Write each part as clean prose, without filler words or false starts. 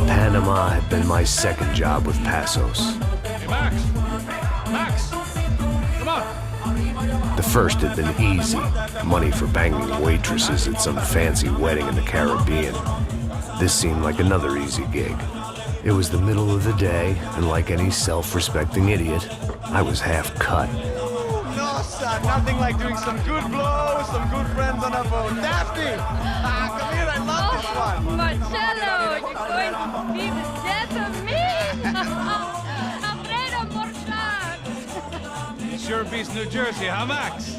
Panama had been my second job with Passos. Hey, Max! Max! Come on! The first had been easy. Money for banging waitresses at some fancy wedding in the Caribbean. This seemed like another easy gig. It was the middle of the day, and like any self-respecting idiot, I was half cut. No, son, nothing like doing some good blows, some good friends on a boat. Daphne! Come here, I love this one. Marcello, you're going to be the death of me? Afraid of more sharks. It sure beats Nью-Джерси, huh, Max?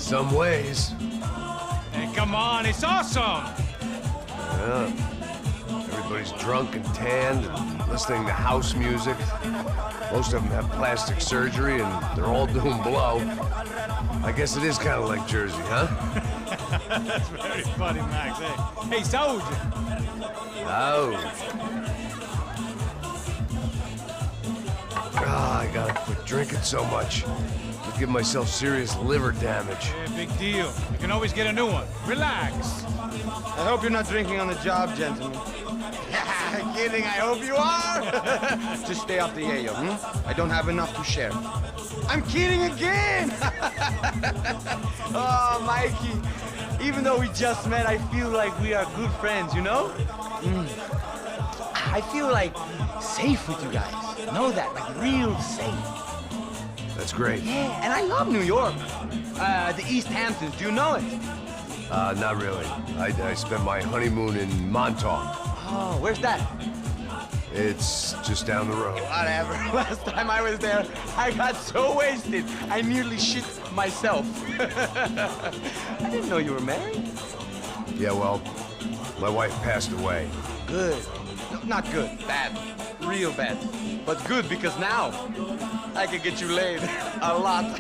Some ways. Hey, come on, it's awesome! Yeah. Everybody's drunk and tanned and listening to house music. Most of them have plastic surgery and they're all doing blow. I guess it is kind of like Jersey, huh? That's very funny, Max. Hey, Saúde! Oh. I gotta quit drinking so much. I'll give myself serious liver damage. Yeah, big deal. You can always get a new one. Relax. I hope you're not drinking on the job, gentlemen. Kidding, I hope you are. Just stay off the yayo, I don't have enough to share. I'm kidding again! Oh, Mikey, even though we just met, I feel like we are good friends, you know? I feel like safe with you guys. Know that, like real safe. That's great. Yeah, and I love New York. The East Hamptons, do you know it? Not really. I spent my honeymoon in Montauk. Oh, where's that? It's just down the road. Whatever. Last time I was there, I got so wasted, I nearly shit myself. I didn't know you were married. Yeah, well, my wife passed away. Good. No, not good. Bad. Real bad. But good because now I can get you laid a lot.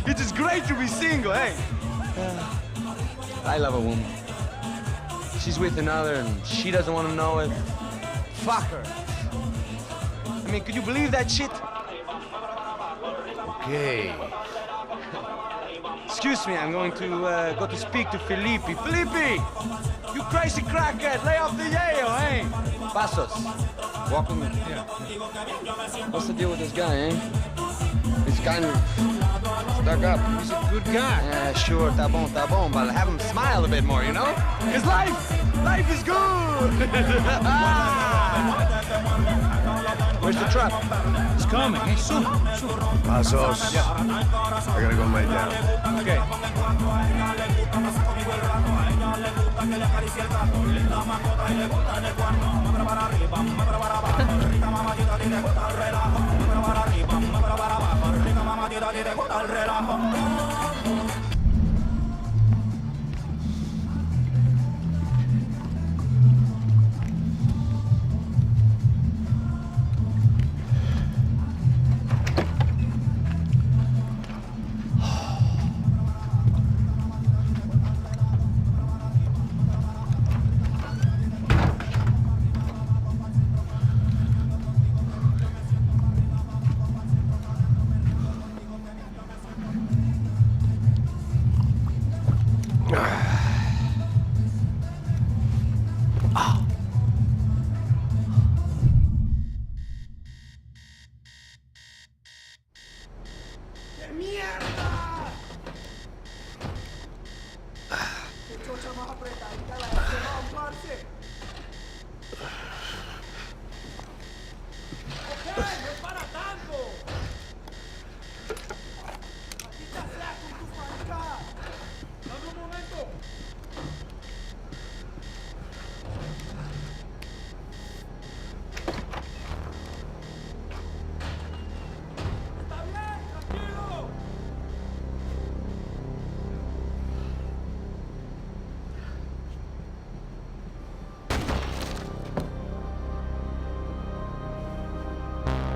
It is great to be single, hey? I love a woman. She's with another and she doesn't want to know it. Fuck her. I mean, could you believe that shit? Okay. Excuse me, I'm going to go to speak to Felipe. Felipe! You crazy crackhead! Lay off the yayo, eh? Passos. Walk with me. Yeah. What's the deal with this guy, eh? He's kind of stuck up. He's a good guy. Yeah, sure, tá bom, but have him smile a bit more, you know? His life is good! Where's the truck? It's coming. Hey, soon. Passos. Yeah. I gotta go lay down. Okay.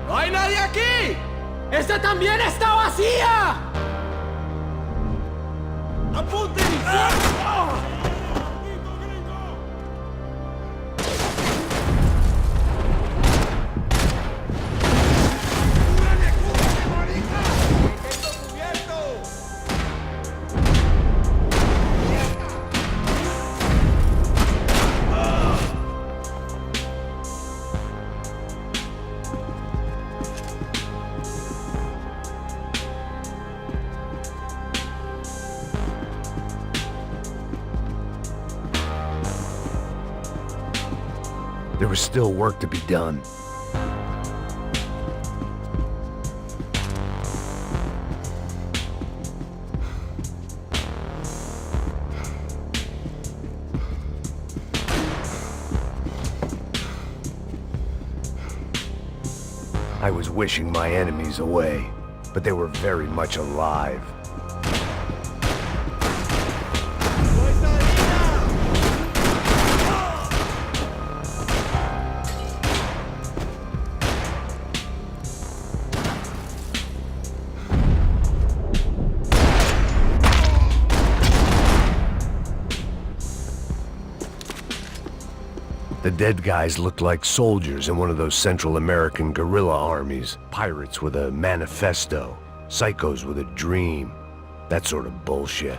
¡No hay nadie aquí! ¡Esta también está vacía! ¡Apunten y fuego! There was still work to be done. I was wishing my enemies away, but they were very much alive. The dead guys looked like soldiers in one of those Central American guerrilla armies. Pirates with a manifesto, psychos with a dream, that sort of bullshit.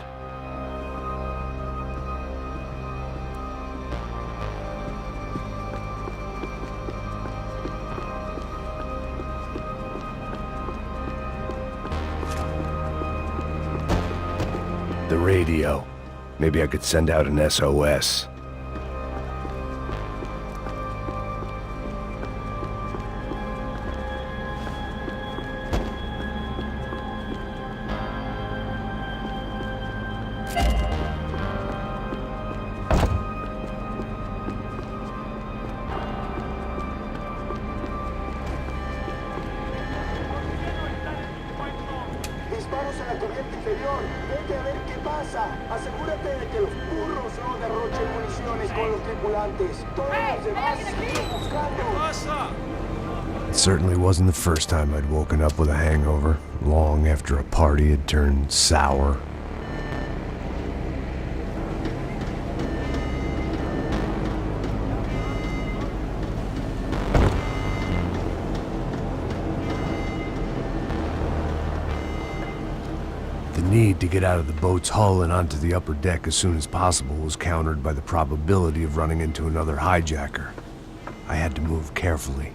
The radio. Maybe I could send out an SOS. It certainly wasn't the first time I'd woken up with a hangover, long after a party had turned sour. The need to get out of the boat's hull and onto the upper deck as soon as possible was countered by the probability of running into another hijacker. I had to move carefully.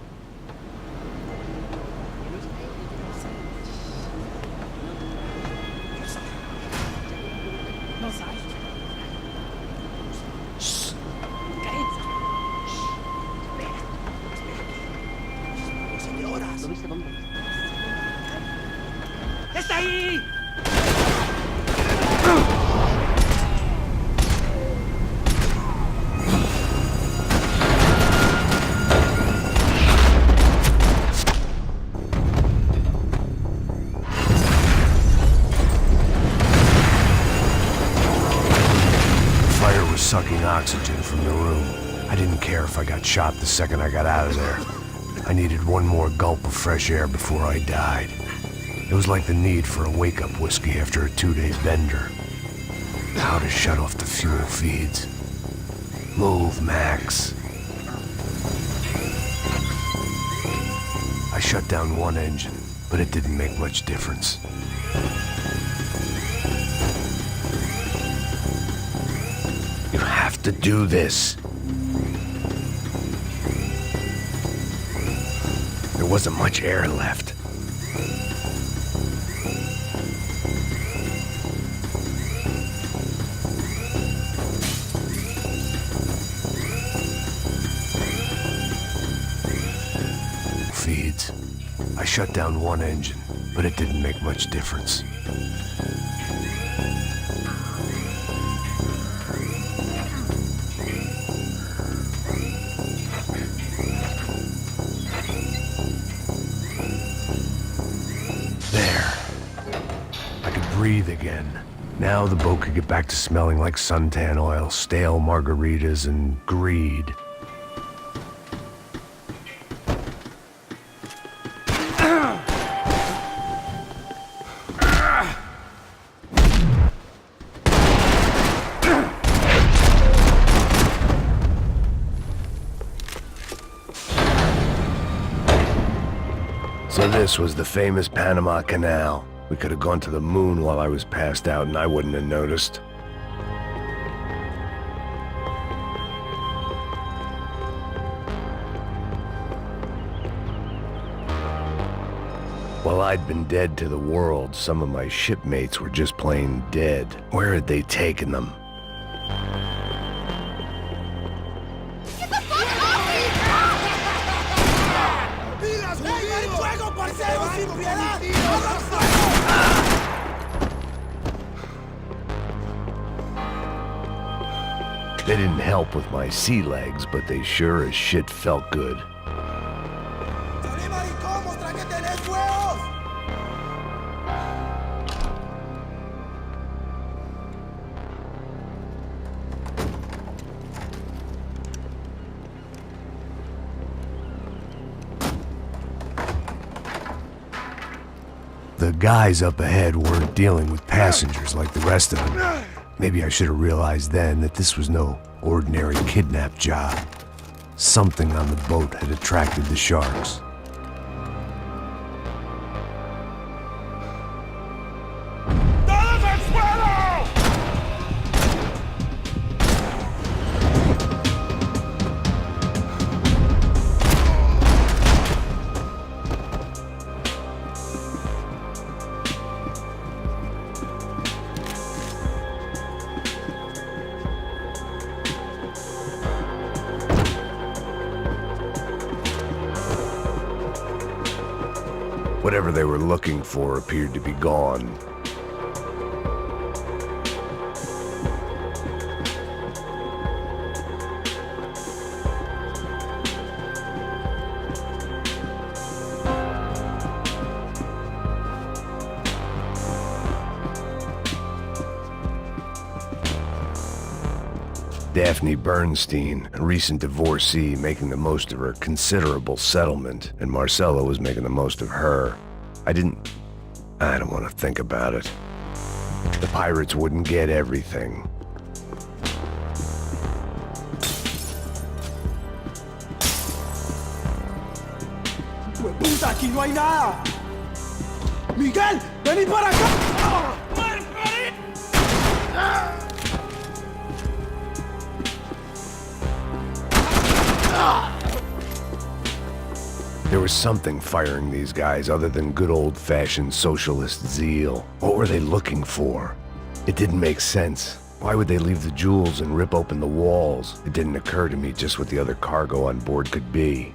¡Está ahí! Sucking oxygen from the room. I didn't care if I got shot the second I got out of there. I needed one more gulp of fresh air before I died. It was like the need for a wake-up whiskey after a 2-day bender. How to shut off the fuel feeds. Move, Max. I shut down one engine, but it didn't make much difference. You have to do this. There wasn't much air left. Feeds. I shut down one engine, but it didn't make much difference. Breathe again. Now the boat could get back to smelling like suntan oil, stale margaritas, and greed. So this was the famous Panama Canal. We could have gone to the moon while I was passed out and I wouldn't have noticed. While I'd been dead to the world, some of my shipmates were just plain dead. Where had they taken them? Get the fuck off me! They didn't help with my sea legs, but they sure as shit felt good. The guys up ahead weren't dealing with passengers like the rest of them. Maybe I should have realized then that this was no ordinary kidnap job. Something on the boat had attracted the sharks. Whatever they were looking for appeared to be gone. Daphne Bernstein, a recent divorcee, making the most of her considerable settlement, and Marcella was making the most of her. I don't want to think about it. The pirates wouldn't get everything. ¡Puta, aquí no hay nada! ¡Miguel, vení para acá! There was something firing these guys other than good old-fashioned socialist zeal. What were they looking for? It didn't make sense. Why would they leave the jewels and rip open the walls? It didn't occur to me just what the other cargo on board could be.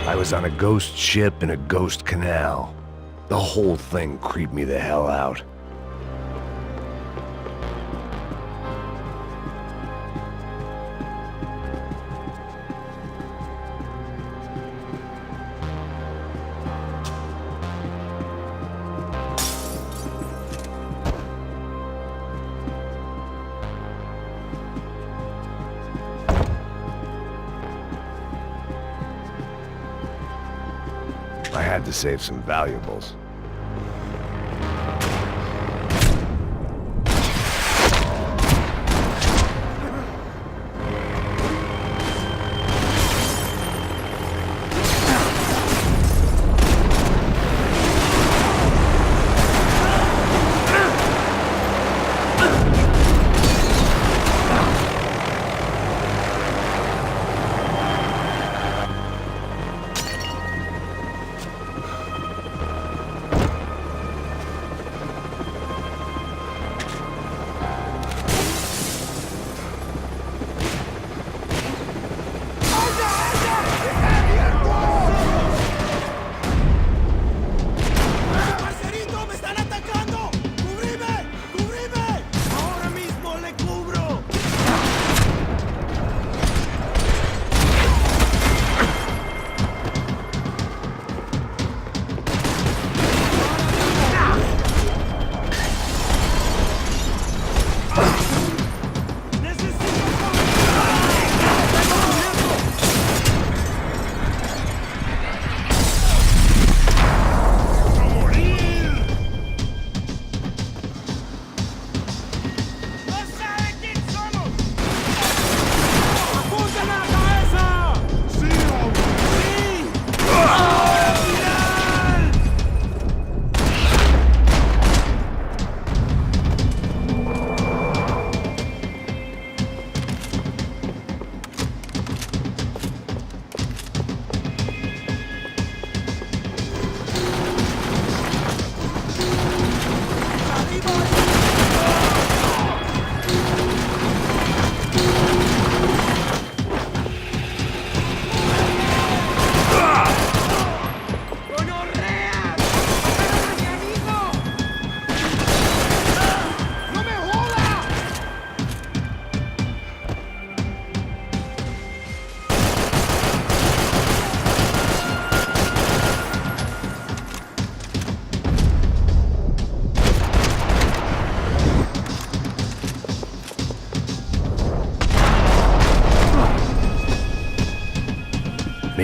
I was on a ghost ship in a ghost canal. The whole thing creeped me the hell out. I had to save some valuables.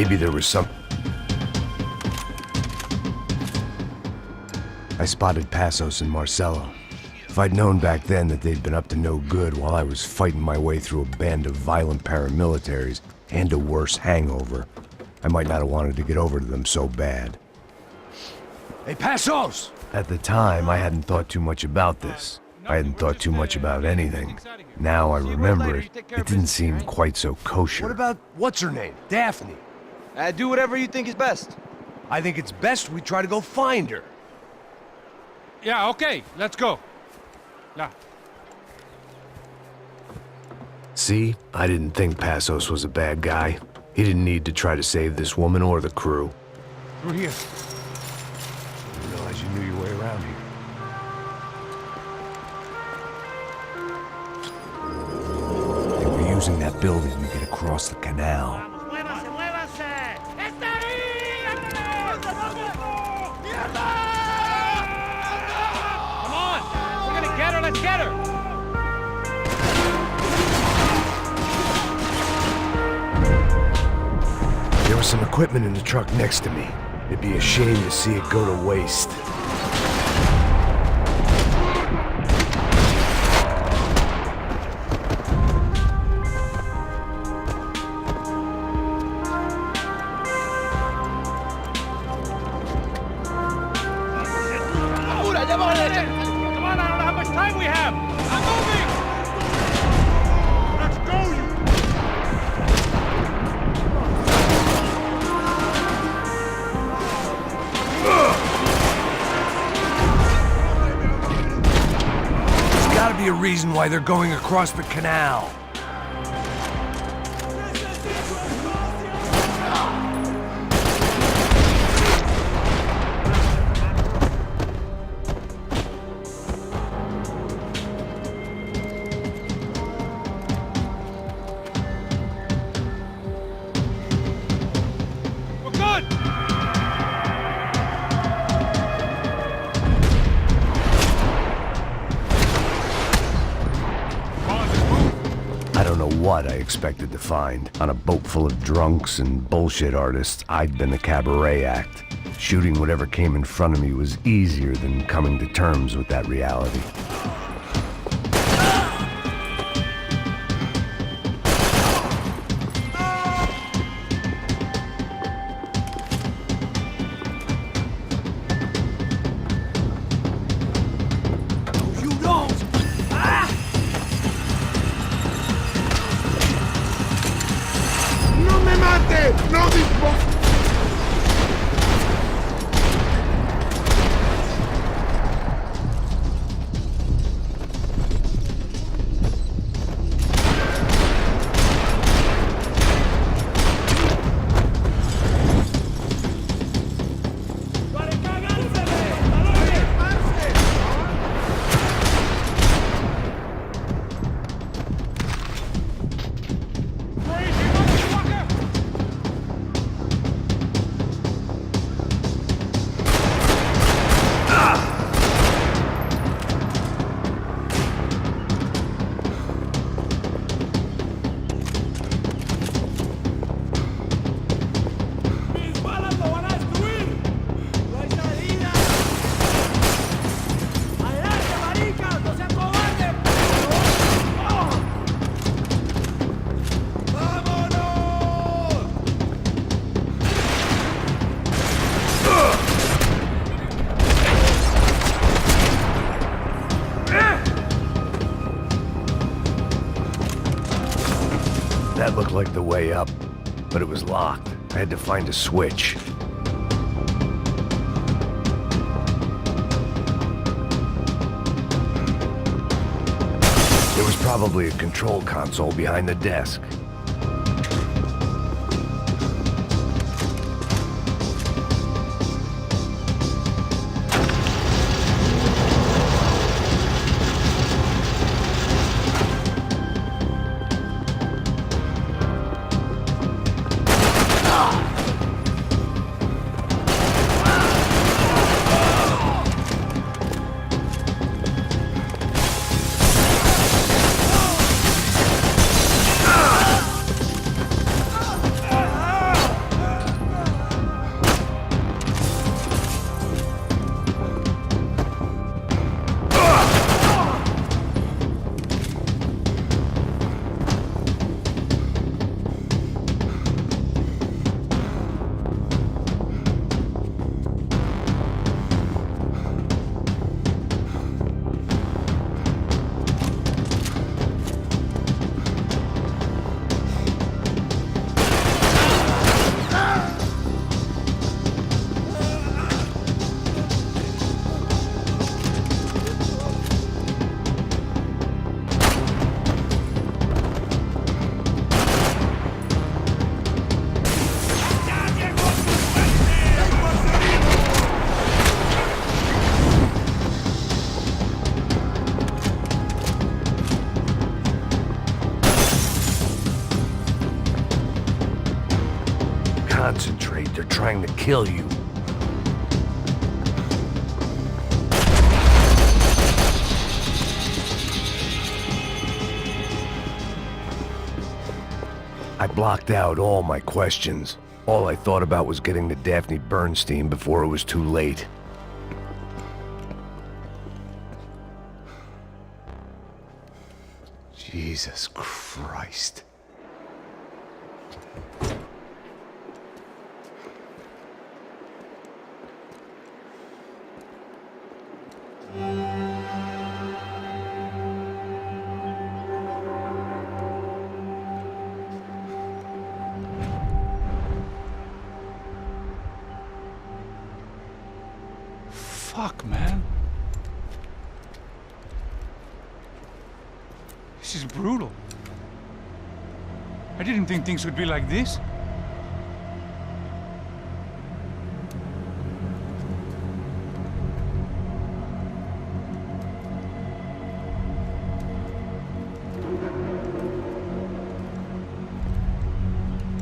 Maybe there was some... I spotted Passos and Marcelo. If I'd known back then that they'd been up to no good while I was fighting my way through a band of violent paramilitaries and a worse hangover, I might not have wanted to get over to them so bad. Hey, Passos! At the time, I hadn't thought too much about this. I hadn't thought too much about anything. Now I remember it, it didn't seem quite so kosher. What about, what's her name? Daphne. Do whatever you think is best. I think it's best we try to go find her. Yeah, okay, let's go. Yeah. See? I didn't think Passos was a bad guy. He didn't need to try to save this woman or the crew. Through here. I didn't realize you knew your way around here. They were using that building to get across the canal. Come on! We're gonna get her, let's get her! There was some equipment in the truck next to me. It'd be a shame to see it go to waste. Come on, I don't know how much time we have! I'm moving! Let's go, you! There's gotta be a reason why they're going across the canal. We're good! I don't know what I expected to find. On a boat full of drunks and bullshit artists, I'd been the cabaret act. Shooting whatever came in front of me was easier than coming to terms with that reality. You don't! Ah! ¡No me mate! ¡No dispare! That looked like the way up, but it was locked. I had to find a switch. There was probably a control console behind the desk. trying to kill you. I blocked out all my questions. All I thought about was getting to Daphne Bernstein before it was too late. Jesus Christ. Fuck, man. This is brutal. I didn't think things would be like this.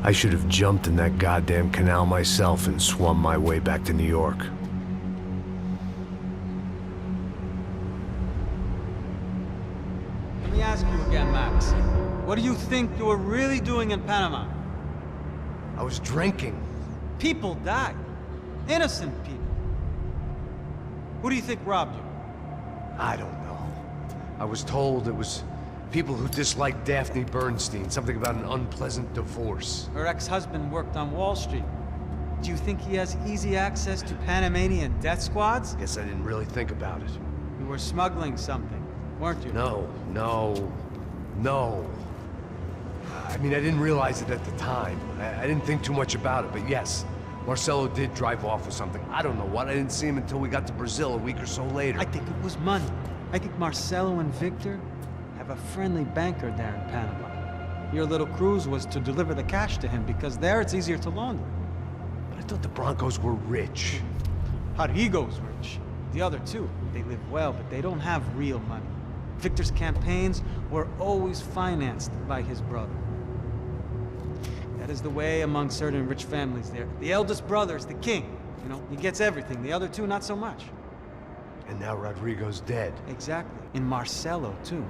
I should have jumped in that goddamn canal myself and swum my way back to New York. Let me ask you again, Max. What do you think you were really doing in Panama? I was drinking. People died. Innocent people. Who do you think robbed you? I don't know. I was told it was people who disliked Daphne Bernstein, something about an unpleasant divorce. Her ex-husband worked on Wall Street. Do you think he has easy access to Panamanian death squads? Guess I didn't really think about it. You were smuggling something, weren't you? No. I mean, I didn't realize it at the time. I didn't think too much about it, but yes, Marcelo did drive off with something. I don't know what. I didn't see him until we got to Brazil a week or so later. I think it was money. I think Marcelo and Victor have a friendly banker there in Panama. Your little cruise was to deliver the cash to him because there it's easier to launder. But I thought the Broncos were rich. Rodrigo's rich. The other two, they live well, but they don't have real money. Victor's campaigns were always financed by his brother. That is the way among certain rich families there. The eldest brother is the king. You know, he gets everything. The other two, not so much. And now Rodrigo's dead. Exactly. And Marcelo, too.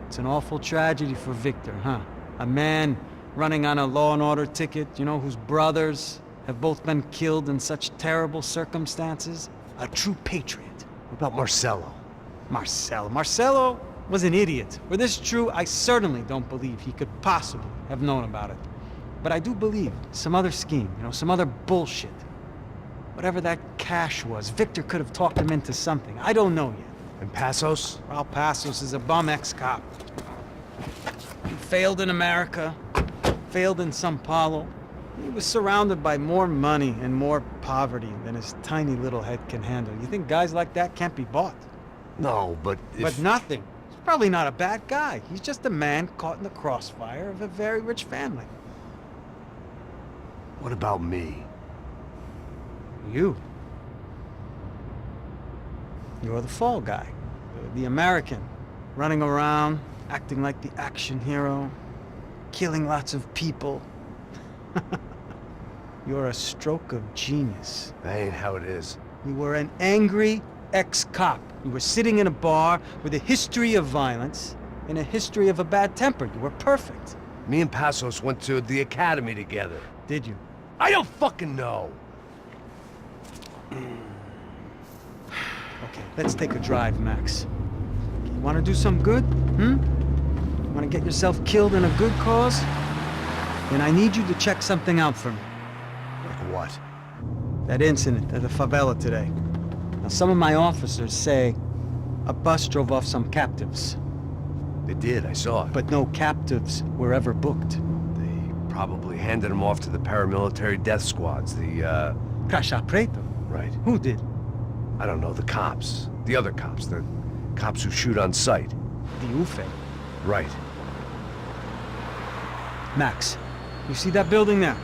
It's an awful tragedy for Victor, huh? A man running on a law and order ticket, you know, whose brothers have both been killed in such terrible circumstances. A true patriot. What about Marcelo? Marcelo was an idiot. Were this true, I certainly don't believe he could possibly have known about it. But I do believe some other scheme, you know, some other bullshit. Whatever that cash was, Victor could have talked him into something. I don't know yet. And Passos? Raul Passos is a bum ex-cop. He failed in America, failed in Сан-Паулу. He was surrounded by more money and more poverty than his tiny little head can handle. You think guys like that can't be bought? No, but if... But nothing. He's probably not a bad guy. He's just a man caught in the crossfire of a very rich family. What about me? You. You're the fall guy. The American. Running around, acting like the action hero. Killing lots of people. You're a stroke of genius. That ain't how it is. You were an angry ex-cop. You were sitting in a bar with a history of violence and a history of a bad temper. You were perfect. Me and Passos went to the academy together. Did you? I don't fucking know. Okay, let's take a drive, Max. You want to do some good? Want to get yourself killed in a good cause? Then I need you to check something out for me. Like what? That incident at the favela today. Now, some of my officers say a bus drove off some captives. They did, I saw it. But no captives were ever booked. They probably handed them off to the paramilitary death squads, the, Caixa Preto? Right. Who did? I don't know, the cops. The other cops, the cops who shoot on sight. The UFE. Right. Max, you see that building there?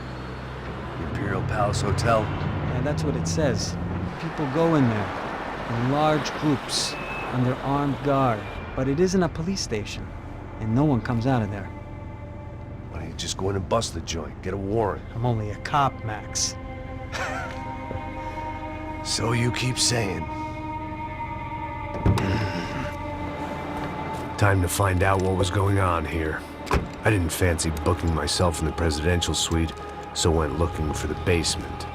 The Imperial Palace Hotel? Yeah, that's what it says. People go in there, in large groups, under armed guard. But it isn't a police station, and no one comes out of there. Why don't you just go in and bust the joint? Get a warrant. I'm only a cop, Max. So you keep saying. Time to find out what was going on here. I didn't fancy booking myself in the presidential suite, so went looking for the basement.